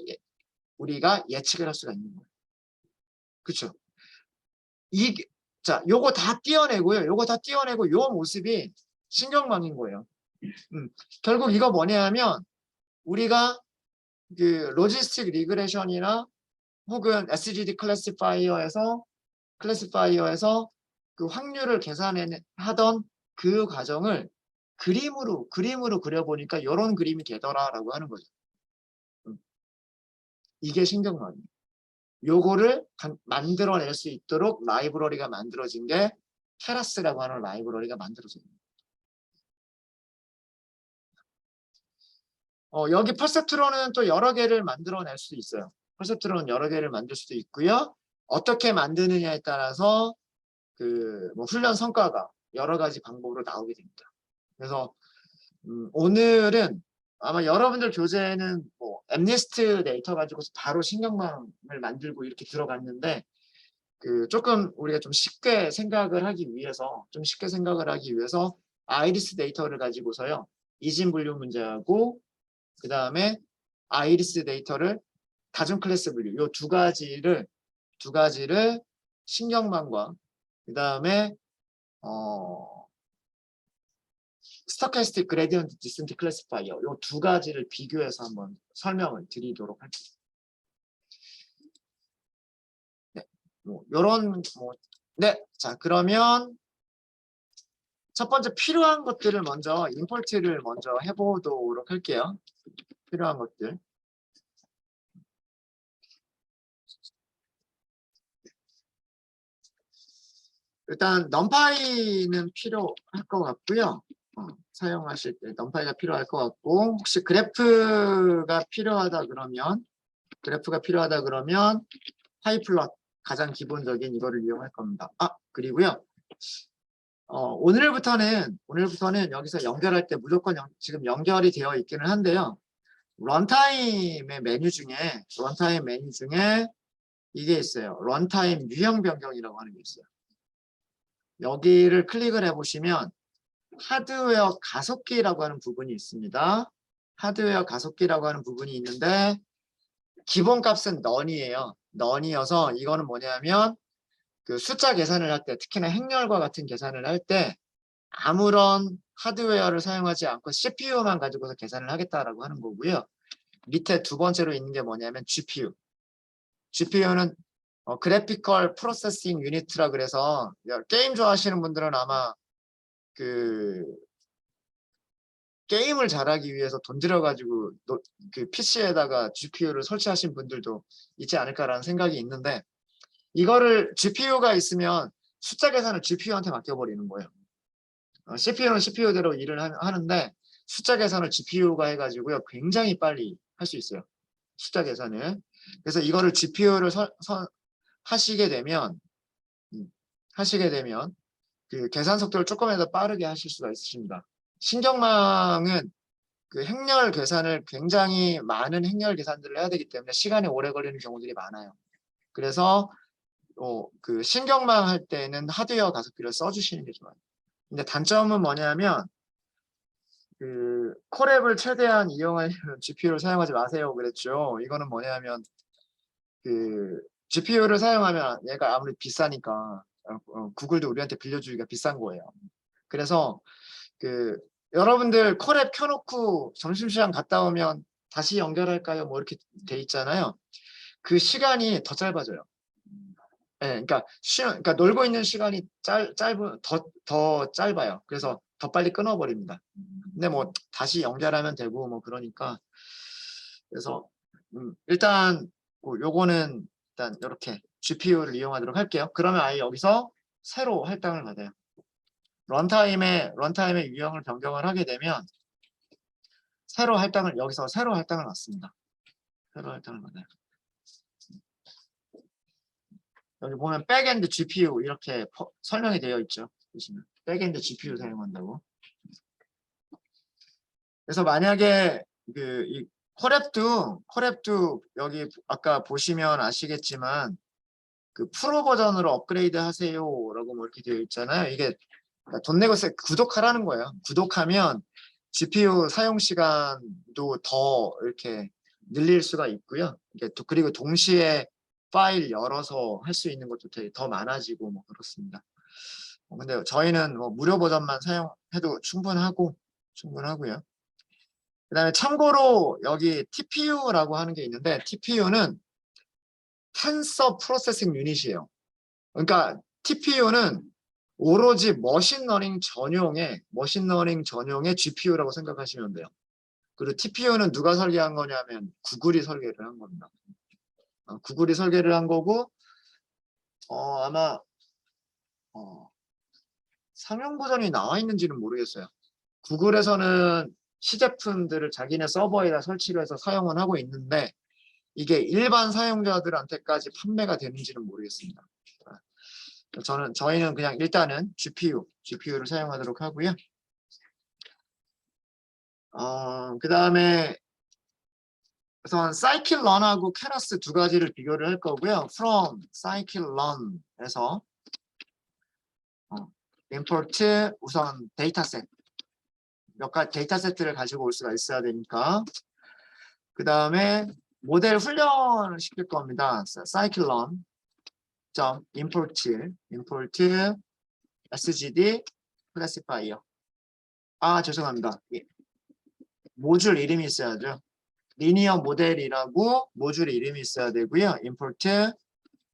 우리가 예측을 할 수가 있는 거예요. 그렇죠? 자, 요거 다 띄어내고요. 요거 다 띄어내고 요 모습이 신경망인 거예요. 결국 이거 뭐냐면 우리가 그 로지스틱 리그레션이나 혹은 SGD 클래시파이어에서 그 확률을 계산하던 그 과정을 그림으로 그려보니까 이런 그림이 되더라라고 하는 거죠. 이게 신경망이에요. 요거를 만들어낼 수 있도록 라이브러리가 만들어진 게 테라스라고 하는 라이브러리가 만들어진 거예요. 여기 퍼셉트론은 또 여러 개를 만들어낼 수도 있어요. 퍼셉트론은 여러 개를 만들 수도 있고요. 어떻게 만드느냐에 따라서 뭐 훈련 성과가 여러 가지 방법으로 나오게 됩니다. 그래서 오늘은 아마 여러분들 교재에는 뭐 엠니스트 데이터 가지고서 바로 신경망을 만들고 이렇게 들어갔는데 조금 우리가 좀 쉽게 생각을 하기 위해서 아이리스 데이터를 가지고서요. 이진 분류 문제하고 그 다음에 아이리스 데이터를 다중 클래스 분류 요 두 가지를 신경망과 그 다음에 스토캐스틱 그레디언트 디센트 클래시파이어 요 두 가지를 비교해서 한번 설명을 드리도록 할게요. 네, 네, 자 그러면 첫 번째 필요한 것들을 먼저 임포트를 먼저 해보도록 할게요. 필요한 것들. 일단 넘파이는 필요할 것 같고요. 사용하실 때 넘파이가 필요할 것 같고 혹시 그래프가 필요하다 그러면 파이플럿 가장 기본적인 이거를 이용할 겁니다. 그리고요. 오늘부터는 여기서 연결할 때 무조건 지금 연결이 되어 있기는 한데요. 런타임 메뉴 중에 이게 있어요. 런타임 유형 변경이라고 하는 게 있어요. 여기를 클릭을 해보시면 하드웨어 가속기라고 하는 부분이 있습니다. 하드웨어 가속기라고 하는 부분이 있는데 기본 값은 넌이에요. 넌이어서 이거는 뭐냐면 그 숫자 계산을 할 때 특히나 행렬과 같은 계산을 할 때 아무런 하드웨어를 사용하지 않고 CPU만 가지고서 계산을 하겠다라고 하는 거고요. 밑에 두 번째로 있는 게 뭐냐면 GPU. GPU는 그래피컬 프로세싱 유니트라 그래서 게임 좋아하시는 분들은 아마 그 게임을 잘하기 위해서 돈 들여가지고 그 PC에다가 GPU를 설치하신 분들도 있지 않을까라는 생각이 있는데 이거를 GPU가 있으면 숫자 계산을 GPU한테 맡겨버리는 거예요. CPU는 CPU대로 일을 하는데 숫자 계산을 GPU가 해가지고요. 굉장히 빨리 할 수 있어요. 숫자 계산을. 그래서 이거를 GPU를 하시게 되면 그 계산 속도를 조금이라도 빠르게 하실 수가 있으십니다. 신경망은 그 행렬 계산을 굉장히 많은 행렬 계산들을 해야 되기 때문에 시간이 오래 걸리는 경우들이 많아요. 그래서 그 신경망 할 때는 하드웨어 가속기를 써주시는 게 좋아요. 근데 단점은 뭐냐면 그 콜앱을 최대한 이용하려면 GPU를 사용하지 마세요 그랬죠. 이거는 뭐냐면 그 GPU를 사용하면 얘가 아무리 비싸니까 구글도 우리한테 빌려주기가 비싼 거예요. 그래서 그 여러분들 콜앱 켜놓고 점심시간 갔다 오면 다시 연결할까요? 뭐 이렇게 돼 있잖아요. 그 시간이 더 짧아져요. 예, 그러니까 놀고 있는 시간이 짧은 더 짧아요. 그래서 더 빨리 끊어버립니다. 근데 뭐 다시 연결하면 되고 뭐 그러니까 그래서 일단 뭐 요거는 일단 이렇게 GPU를 이용하도록 할게요. 그러면 아예 여기서 새로 할당을 받아요. 런타임의 유형을 변경을 하게 되면 여기서 새로 할당을 받습니다. 새로 할당을 받아요. 여기 보면 백엔드 GPU 이렇게 설명이 되어 있죠. 보시면 백엔드 GPU 사용한다고. 그래서 만약에 이 콜앱도 여기 아까 보시면 아시겠지만 그 프로 버전으로 업그레이드 하세요라고 뭐 이렇게 되어 있잖아요. 이게 돈 내고 구독하라는 거예요. 구독하면 GPU 사용 시간도 더 이렇게 늘릴 수가 있고요. 그리고 동시에 파일 열어서 할 수 있는 것도 되게 더 많아지고 뭐 그렇습니다. 근데 저희는 뭐 무료 버전만 사용해도 충분하고요. 그다음에 참고로 여기 TPU라고 하는 게 있는데 TPU는 텐서 프로세싱 유닛이에요. 그러니까 TPU는 오로지 머신러닝 전용의 GPU라고 생각하시면 돼요. 그리고 TPU는 누가 설계한 거냐면 구글이 설계를 한 겁니다. 구글이 설계를 한 거고 아마 상용 버전이 나와 있는지는 모르겠어요. 구글에서는 시제품들을 자기네 서버에다 설치를 해서 사용은 하고 있는데 이게 일반 사용자들한테까지 판매가 되는지는 모르겠습니다. 저희는 그냥 일단은 GPU를 사용하도록 하고요. 그 다음에 우선 scikit-learn하고 keras 두 가지를 비교를 할 거고요. from scikit-learn에서 import 우선 데이터셋 몇 가지 데이터셋들을 가지고 올 수가 있어야 되니까 그 다음에 모델 훈련을 시킬 겁니다. scikit-learn import sgd classifier 죄송합니다. 모듈 이름이 있어야죠. 리니어 모델이라고 모듈 이름이 있어야 되고요. import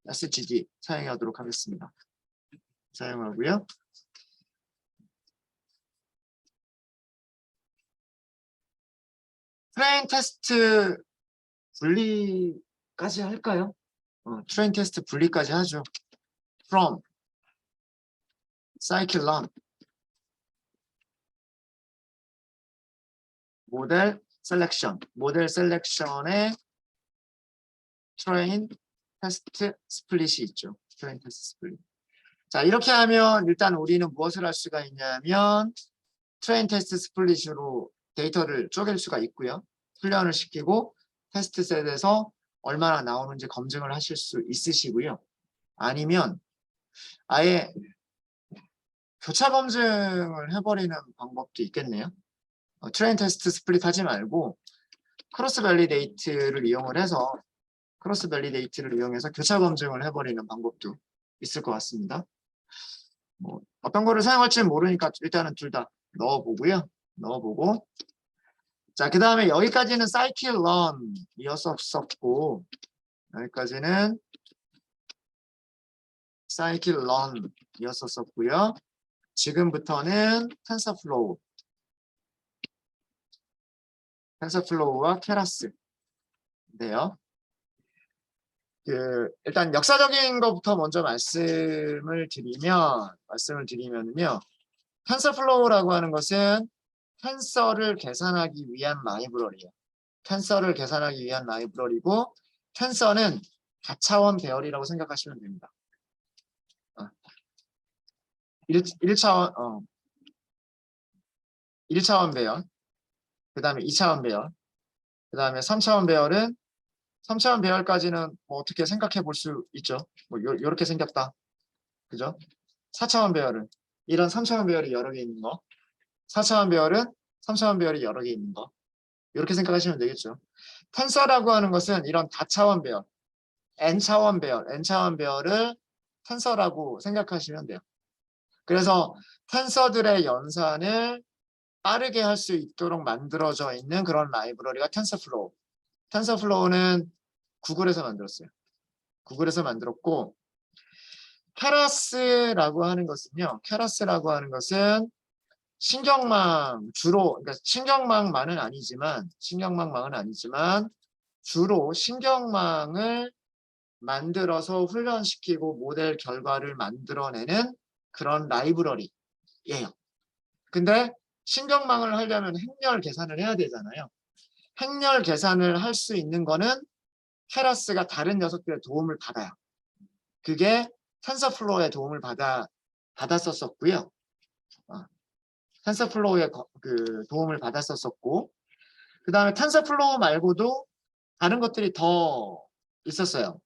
sgd 사용하도록 하겠습니다. 사용하고요. 트레인 테스트 분리까지 할까요? 트레인 테스트 분리까지 하죠. from scikit-learn 모델 셀렉션에 트레인 테스트 스플릿이 있죠. 트레인 테스트 스플릿. 자, 이렇게 하면 일단 우리는 무엇을 할 수가 있냐면 트레인 테스트 스플릿으로 데이터를 쪼갤 수가 있고요. 훈련을 시키고 테스트 셋에서 얼마나 나오는지 검증을 하실 수 있으시고요. 아니면 아예 교차 검증을 해버리는 방법도 있겠네요. 트레인 테스트 스플릿 하지 말고 크로스 밸리데이트를 이용해서 교차 검증을 해버리는 방법도 있을 것 같습니다. 뭐 어떤 거를 사용할지는 모르니까 일단은 둘 다 넣어보고요. 자, 그 다음에 여기까지는 scikit-learn이었었고 여기까지는 scikit-learn이었었고요. 지금부터는 텐서플로우와 keras 인데요. 일단 역사적인 것부터 먼저 말씀을 드리면요. 텐서플로우라고 하는 것은 텐서를 계산하기 위한 라이브러리예요. 라이브러리고 텐서는 다차원 배열이라고 생각하시면 됩니다. 1차원 배열, 그 다음에 2차원 배열, 그 다음에 3차원 배열은 3차원 배열까지는 뭐 어떻게 생각해 볼 수 있죠. 뭐 요렇게 생겼다. 그죠? 4차원 배열은 이런 3차원 배열이 여러 개 있는 거. 4차원 배열은 3차원 배열이 여러 개 있는 거. 이렇게 생각하시면 되겠죠. 텐서라고 하는 것은 이런 다차원 배열, n차원 배열을 텐서라고 생각하시면 돼요. 그래서 텐서들의 연산을 빠르게 할 수 있도록 만들어져 있는 그런 라이브러리가 텐서플로우. 텐서플로우는 구글에서 만들었어요. 구글에서 만들었고, 케라스라고 하는 것은요. 케라스라고 하는 것은 신경망 주로, 그러니까 신경망만은 아니지만 주로 신경망을 만들어서 훈련시키고 모델 결과를 만들어내는 그런 라이브러리예요. 근데 신경망을 하려면 행렬 계산을 해야 되잖아요. 행렬 계산을 할 수 있는 거는 케라스가 다른 녀석들의 도움을 받아요. 그게 텐서플로우의 도움을 받았었고요. 텐서플로우의 그 도움을 받았었고, 그 다음에 텐서플로우 말고도 다른 것들이 더 있었어요.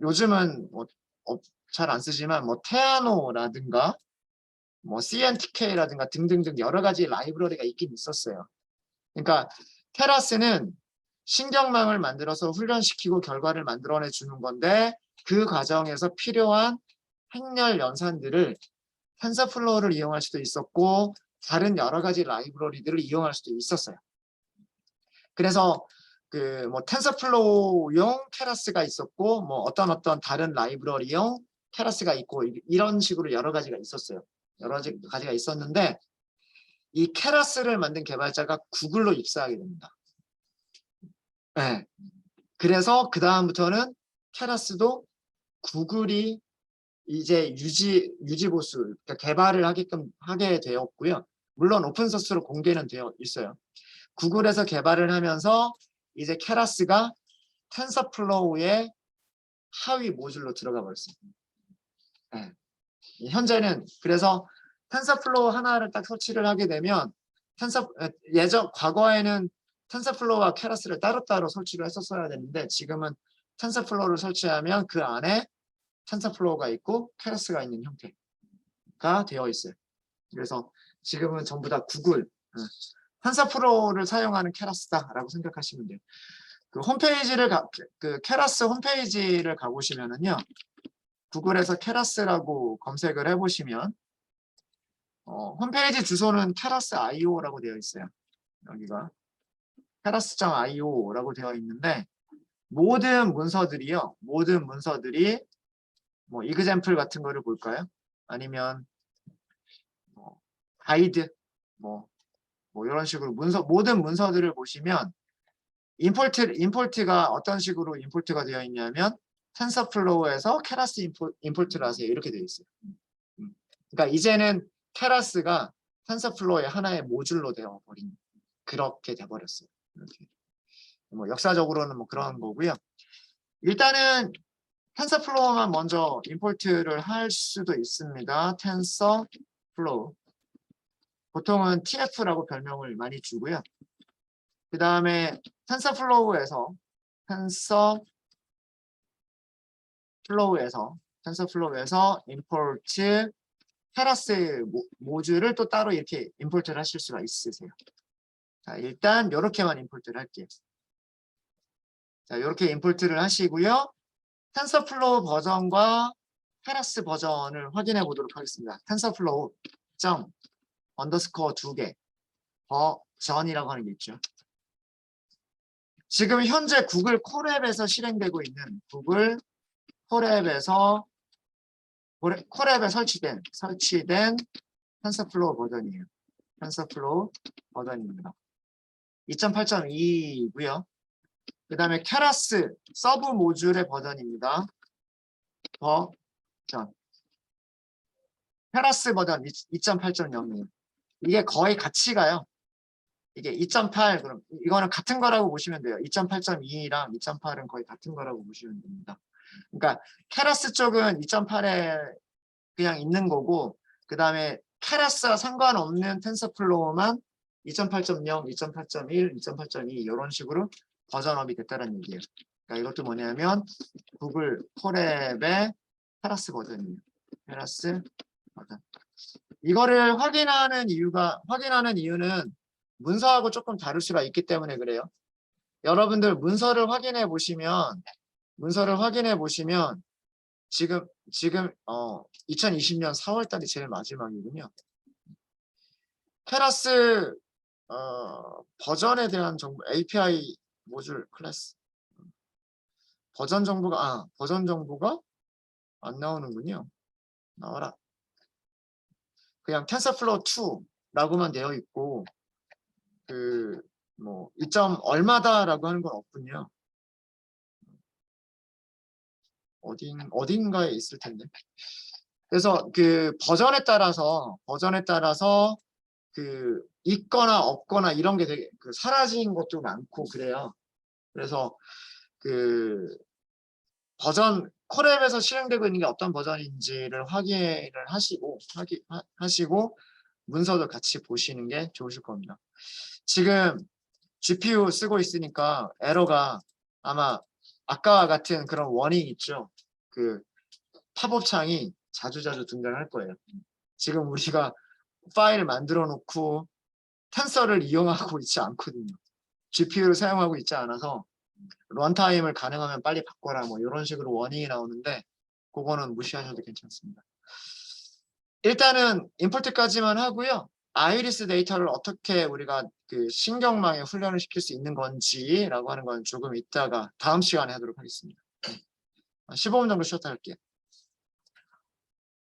요즘은 잘 안 쓰지만 테아노라든가 CNTK라든가 등등등 여러 가지 라이브러리가 있긴 있었어요. 그러니까 케라스는 신경망을 만들어서 훈련시키고 결과를 만들어내 주는 건데, 그 과정에서 필요한 행렬 연산들을 텐서플로우를 이용할 수도 있었고 다른 여러 가지 라이브러리들을 이용할 수도 있었어요. 그래서 텐서플로우용 케라스가 있었고 어떤 다른 라이브러리용 케라스가 있고 이런 식으로 여러 가지가 있었어요. 여러 가지가 있었는데 이 케라스를 만든 개발자가 구글로 입사하게 됩니다. 네. 그래서 그 다음부터는 케라스도 구글이 이제 유지보수, 그러니까 개발을 하게 되었고요. 물론 오픈소스로 공개는 되어 있어요. 구글에서 개발을 하면서 이제 케라스가 텐서플로우의 하위 모듈로 들어가 버렸습니다. 네. 현재는 그래서 텐서플로우 하나를 딱 설치를 하게 되면 과거에는 텐서플로우와 케라스를 따로따로 설치를 했었어야 되는데 지금은 텐서플로우를 설치하면 그 안에 텐서플로우가 있고 케라스가 있는 형태가 되어 있어요. 그래서 지금은 전부 다 구글 텐서플로우를 사용하는 케라스다라고 생각하시면 돼요. 그 케라스 홈페이지를 가보시면은요, 구글에서 케라스라고 검색을 해보시면 홈페이지 주소는 keras.io라고 되어 있어요. 여기가 keras.io라고 되어 있는데 모든 문서들이 example 같은 거를 볼까요? 아니면 가이드 이런 식으로 모든 문서들을 보시면 임포트가 어떤 식으로 임포트가 되어 있냐면 텐서플로우에서 케라스 임포트를 하세요. 이렇게 되어 있어요. 그러니까 이제는 케라스가 텐서플로우의 하나의 모듈로 되어버린 그렇게 돼버렸어요. 이렇게. 역사적으로는 그런 거고요. 일단은 텐서플로우만 먼저 임포트를 할 수도 있습니다. 텐서플로우. 보통은 TF라고 별명을 많이 주고요. 그 다음에 텐서플로우에서 임포트 케라스 모듈을 또 따로 이렇게 임포트를 하실 수가 있으세요. 자, 일단 이렇게만 임포트를 할게요. 자, 이렇게 임포트를 하시고요. 텐서플로우 버전과 케라스 버전을 확인해 보도록 하겠습니다. 텐서플로우 __ 2개 버전이라고 하는 게 있죠. 지금 현재 구글 콜앱에서 실행되고 있는 콜앱에 설치된 텐서플로우 버전이에요. 텐서플로우 버전입니다. 2.8.2이고요. 그 다음에 케라스 서브 모듈의 버전입니다. 케라스 버전 2.8.0이에요. 이게 거의 같이 가요. 이게 2.8, 그럼 이거는 같은 거라고 보시면 돼요. 2.8.2랑 2.8은 거의 같은 거라고 보시면 됩니다. 그러니까 케라스 쪽은 2.8에 그냥 있는 거고, 그 다음에 케라스와 상관없는 텐서플로우만 2.8.0, 2.8.1, 2.8.2 이런 식으로 버전업이 됐다는 얘기예요. 그러니까 이것도 뭐냐면 구글 콜앱의 케라스 버전이에요. 케라스 버전. 이거를 확인하는 이유는 문서하고 조금 다를 수가 있기 때문에 그래요. 여러분들 문서를 확인해 보시면 지금 2020년 4월 달이 제일 마지막이군요. 케라스 버전에 대한 정보, API 모듈 클래스 버전 정보가 안 나오는군요. 나와라. 그냥 TensorFlow 2라고만 되어 있고 그 뭐 2점 얼마다라고 하는 건 없군요. 어딘가에 있을 텐데. 그래서 그 버전에 따라서 그 있거나 없거나 이런 게 되게 사라진 것도 많고 그래요. 그래서 그 버전 콜앱에서 실행되고 있는 게 어떤 버전인지를 확인을 하시고 문서도 같이 보시는 게 좋으실 겁니다. 지금 GPU 쓰고 있으니까 에러가 아마 아까와 같은 그런 워닝 있죠. 그 팝업 창이 자주자주 등장할 거예요. 지금 우리가 파일을 만들어 놓고 텐서를 이용하고 있지 않거든요. GPU를 사용하고 있지 않아서 런타임을 가능하면 빨리 바꿔라 뭐 이런 식으로 워닝이 나오는데 그거는 무시하셔도 괜찮습니다. 일단은 임포트까지만 하고요. 아이리스 데이터를 어떻게 우리가 그 신경망에 훈련을 시킬 수 있는 건지라고 하는 건 조금 이따가 다음 시간에 하도록 하겠습니다. 15분 정도 쉬었다 할게요.